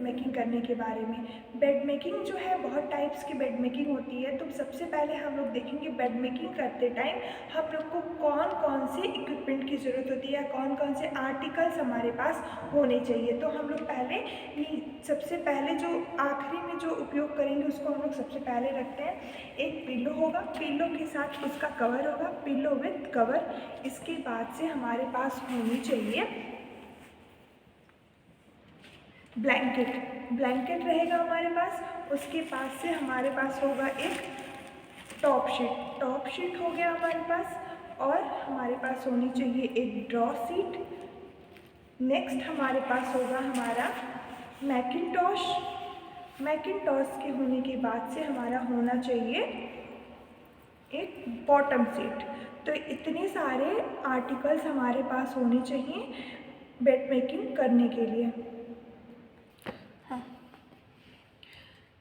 Making करने के बारे में। बेड मेकिंग जो है बहुत टाइप्स की बेड मेकिंग होती है। तो सबसे पहले हम लोग देखेंगे बेड मेकिंग करते टाइम हम लोग को कौन कौन से इक्विपमेंट की ज़रूरत होती है या कौन कौन से आर्टिकल्स हमारे पास होने चाहिए। तो हम लोग पहले सबसे पहले जो आखिरी में जो उपयोग करेंगे उसको हम लोग सबसे पहले रखते हैं। एक पिल्लो होगा, पिल्लो के साथ उसका कवर होगा, पिल्लो विथ कवर। इसके बाद से हमारे पास होनी चाहिए ब्लैंकेट, ब्लैंकेट रहेगा हमारे पास। उसके पास से हमारे पास होगा एक टॉप शीट, टॉप शीट हो गया हमारे पास। और हमारे पास होनी चाहिए एक ड्रॉ सीट। नेक्स्ट हमारे पास होगा हमारा मैकिंटॉश, मैकिंटॉश के होने के बाद से हमारा होना चाहिए एक बॉटम सीट। तो इतने सारे आर्टिकल्स हमारे पास होने चाहिए बेड मेकिंग करने के लिए। हाँ,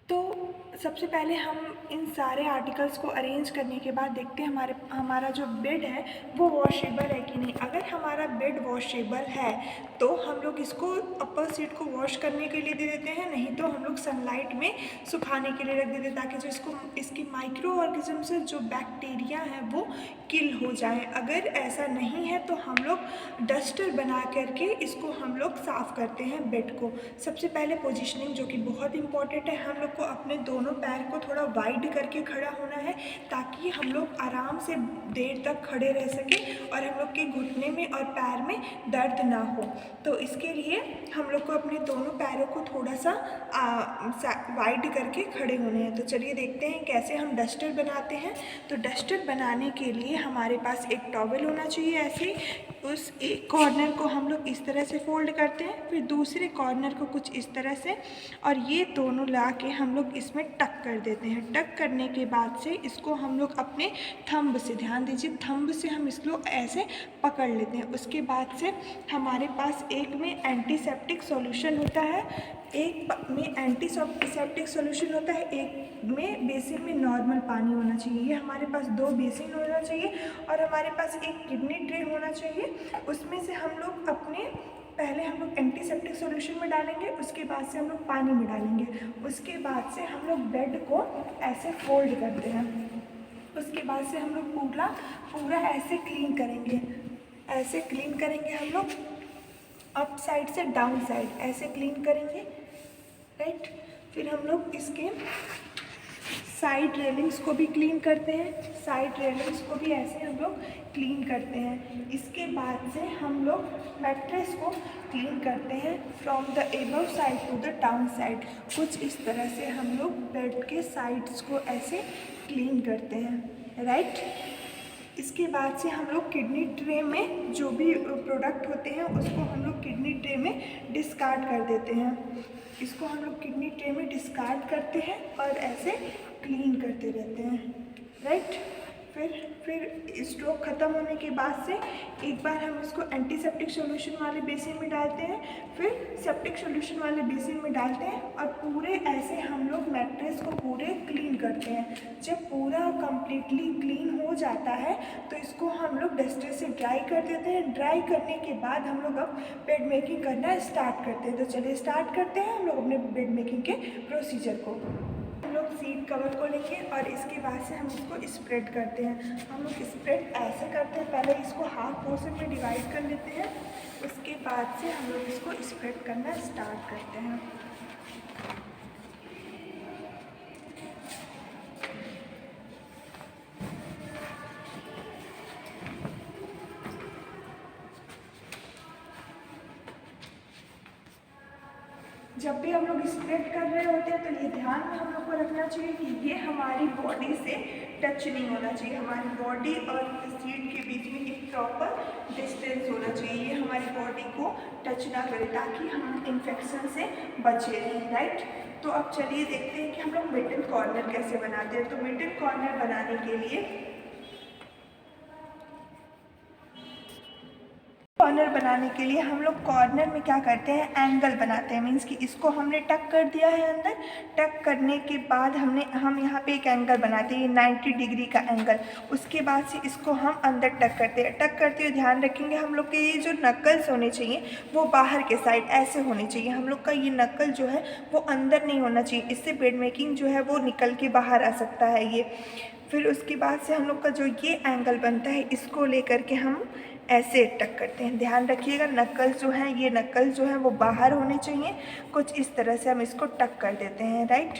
तो सबसे पहले हम इन सारे आर्टिकल्स को अरेंज करने के बाद देखते हैं हमारा जो बेड है वो वॉशेबल है कि नहीं। अगर हमारा बेड वॉशेबल है तो हम लोग इसको अपर सीट को वॉश करने के लिए दे देते हैं, नहीं तो हम लोग सनलाइट में सुखाने के लिए रख देते हैं ताकि जो इसकी माइक्रो ऑर्गेनिज्म से जो बैक्टीरिया है वो किल हो जाए। अगर ऐसा नहीं है तो हम लोग डस्टर बना करके इसको हम लोग साफ़ करते हैं बेड को। सबसे पहले पोजीशनिंग जो कि बहुत इंपॉर्टेंट है, हम लोग को अपने दोनों पैर को थोड़ा वाइड करके खड़ा होना है ताकि हम लोग आराम से देर तक खड़े रह सकें और हम लोग के घुटने में और पैर में दर्द ना हो। तो इसके लिए हम लोग को अपने दोनों पैरों को थोड़ा सा वाइड करके खड़े होने हैं। तो चलिए देखते हैं कैसे हम डस्टर बनाते हैं। तो डस्टर बनाने के लिए हमारे पास एक टॉवल होना चाहिए। ऐसे उस एक कॉर्नर को हम लोग इस तरह से फोल्ड करते हैं, फिर दूसरे कॉर्नर को कुछ इस तरह से, और ये दोनों ला के हम लोग इसमें टक कर देते हैं। टक करने के बाद से इसको हम लोग अपने थंब से, ध्यान दीजिए, थंब से हम इसको ऐसे पकड़ लेते हैं। उसके बाद से हमारे पास एक में एंटीसेप्टिक सॉल्यूशन होता है, एक में एंटीसेप्टिक सॉल्यूशन होता है, एक में बेसिन में नॉर्मल पानी होना चाहिए। ये हमारे पास 2 बेसिन होना चाहिए और हमारे पास एक किडनी ट्रे होना चाहिए। उसमें से हम लोग पहले हम लोग एंटीसेप्टिक सॉल्यूशन में डालेंगे, उसके बाद से हम लोग पानी में डालेंगे। उसके बाद से हम लोग बेड को ऐसे फोल्ड करते हैं। उसके बाद से हम लोग पूरा ऐसे क्लीन करेंगे, ऐसे क्लीन करेंगे हम लोग अप साइड से डाउन साइड ऐसे क्लीन करेंगे, राइट। फिर हम लोग इसके साइड रेलिंग्स को भी क्लीन करते हैं, साइड रेलिंग्स को भी ऐसे हम लोग क्लीन करते हैं। इसके बाद से हम लोग मैट्रेस को क्लीन करते हैं from the above side to the down side. कुछ इस तरह से हम लोग बेड के साइड्स को ऐसे क्लीन करते हैं, राइट। इसके बाद से हम लोग किडनी ट्रे में जो भी प्रोडक्ट होते हैं उसको हम लोग किडनी ट्रे में डिस्कार्ड कर देते हैं। इसको हम लोग किडनी ट्रे में डिस्कार्ड करते हैं और ऐसे क्लीन करते रहते हैं, राइट। फिर स्ट्रोक ख़त्म होने के बाद से एक बार हम इसको एंटीसेप्टिक सॉल्यूशन वाले बेसिन में डालते हैं, फिर सेप्टिक सॉल्यूशन वाले बेसिन में डालते हैं और पूरे ऐसे हम लोग मैट्रेस को पूरे क्लीन करते हैं। जब पूरा कंप्लीटली क्लीन हो जाता है तो इसको हम लोग डस्टर से ड्राई कर देते हैं। ड्राई करने के बाद हम लोग अब बेड मेकिंग करना स्टार्ट करते हैं। तो चलिए स्टार्ट करते हैं हम लोग अपने बेड मेकिंग के प्रोसीजर को। हम लोग सीट कवर को लेंगे और इसके बाद से हम इसको स्प्रेड करते हैं। हम लोग स्प्रेड ऐसे करते हैं, पहले इसको हाफ पोर्शन में डिवाइड कर लेते हैं, उसके बाद से हम लोग इसको स्प्रेड करना स्टार्ट करते हैं। जब भी हम लोग स्प्रेड कर रहे होते हैं तो ये ध्यान में हम लोग को रखना चाहिए कि ये हमारी बॉडी से टच नहीं होना चाहिए। हमारी बॉडी और सीट के बीच में एक प्रॉपर डिस्टेंस होना चाहिए। ये हमारी बॉडी को टच ना करे ताकि हम इन्फेक्शन से बचे रहें, राइट। तो अब चलिए देखते हैं कि हम लोग मिडल कॉर्नर कैसे बनाते हैं। तो मिडल कॉर्नर बनाने के लिए कॉर्नर बनाने के लिए हम लोग कॉर्नर में क्या करते हैं, एंगल बनाते हैं। मीन्स कि इसको हमने टक कर दिया है अंदर, टक करने के बाद हम यहाँ पे एक एंगल बनाते हैं, 90 डिग्री का एंगल। उसके बाद से इसको हम अंदर टक करते हैं। टक करते हुए ध्यान रखेंगे हम लोग के ये जो नकल्स होने चाहिए वो बाहर के साइड ऐसे होने चाहिए। हम लोग का ये नकल जो है वो अंदर नहीं होना चाहिए, इससे बेड मेकिंग जो है वो निकल के बाहर आ सकता है ये। फिर उसके बाद से हम लोग का जो ये एंगल बनता है इसको लेकर के हम ऐसे टक करते हैं। ध्यान रखिएगा नकल जो है, ये नकल जो है वो बाहर होने चाहिए। कुछ इस तरह से हम इसको टक कर देते हैं, राइट,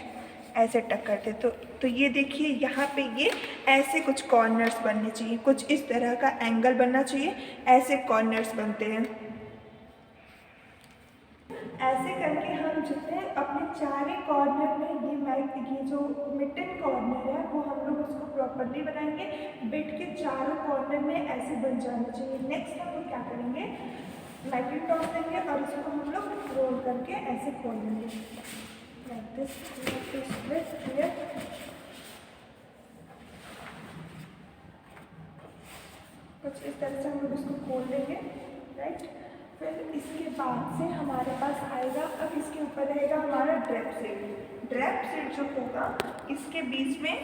ऐसे टक करते। तो ये देखिए यहाँ पे ये ऐसे कुछ कॉर्नर्स बनने चाहिए, कुछ इस तरह का एंगल बनना चाहिए, ऐसे कॉर्नर्स बनते हैं। ऐसे करके हम जितने अपने चारे कॉर्नर में ये जो मिडन कॉर्नर है वो हम लोग उसको प्रॉपर्ली बनाएंगे। बेड के चारों कॉर्नर में ऐसे बन जाना चाहिए। नेक्स्ट हम लोग क्या करेंगे, मैकेटॉस लेंगे और इसको हम लोग रोल करके ऐसे खोल लेंगे, लाइक दिस। कुछ इस तरह से हम लोग इसको खोल लेंगे, राइट। फिर इसके बाद से हमारे पास आएगा, अब इसके ऊपर रहेगा हमारा ड्रैप सेट। ड्रैप सेट जो होगा इसके बीच में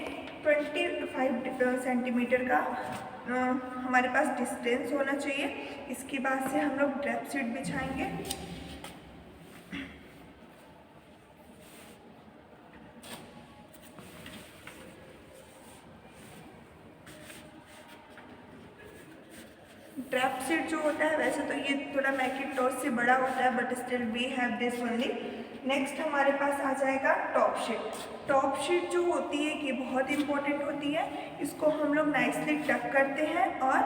25 सेंटीमीटर का हमारे पास डिस्टेंस होना चाहिए। इसके बाद से हम लोग ड्रैप सेट बिछाएंगे। ड्रैप सीट जो होता है वैसे तो ये थोड़ा मैकेटॉस से बड़ा होता है, but still we have this only. Next हमारे पास आ जाएगा टॉप शीट। टॉप शीट जो होती है ये बहुत इंपॉर्टेंट होती है। इसको हम लोग नाइसली टक करते हैं और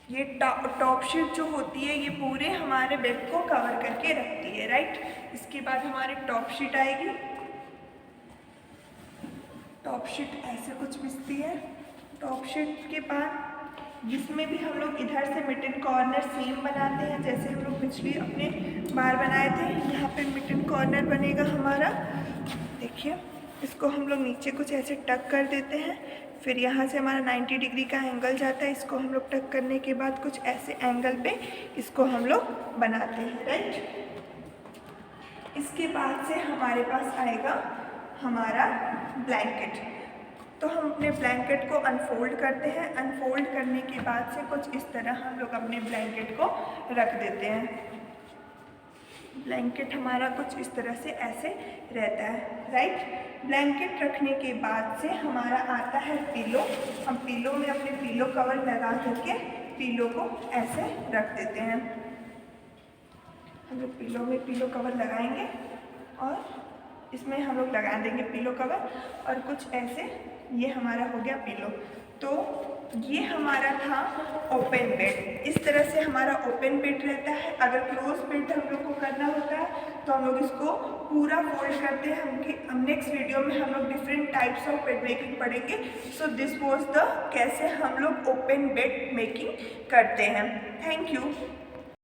ये टॉप शीट जो होती है ये पूरे हमारे बेड को कवर करके रखती है, राइट। इसके बाद हमारी टॉप शीट आएगी। टॉप शीट ऐसे कुछ बिछती है। टॉप शीट के बाद जिसमें भी हम लोग इधर से मिडन कॉर्नर सेम बनाते हैं जैसे हम लोग पिछली अपने बार बनाए थे। यहाँ पे मिडन कॉर्नर बनेगा हमारा, देखिए। इसको हम लोग नीचे कुछ ऐसे टक कर देते हैं। फिर यहाँ से हमारा 90 डिग्री का एंगल जाता है। इसको हम लोग टक करने के बाद कुछ ऐसे एंगल पे इसको हम लोग बनाते हैं, राइट। इसके बाद से हमारे पास आएगा हमारा ब्लैंकेट। तो हम अपने ब्लैंकेट को अनफोल्ड करते हैं। अनफोल्ड करने के बाद से कुछ इस तरह हम लोग अपने ब्लैंकेट को रख देते हैं। ब्लैंकेट हमारा कुछ इस तरह से ऐसे रहता है, राइट। ब्लैंकेट रखने के बाद से हमारा आता है पिलो। हम पिलो में अपने पिलो कवर लगा करके पिलो को ऐसे रख देते हैं। हम लोग पिलो में पिलो कवर लगाएंगे और इसमें हम लोग लगा देंगे पिलो कवर और कुछ ऐसे ये हमारा हो गया पिलो। तो ये हमारा था ओपन बेड। इस तरह से हमारा ओपन बेड रहता है। अगर क्लोज बेड हम लोग को करना होता है तो हम लोग इसको पूरा फोल्ड करते हैं। हम नेक्स्ट वीडियो में हम लोग different types of bed making पढ़ेंगे। सो दिस वाज द कैसे हम लोग ओपन बेड मेकिंग करते हैं। Thank you.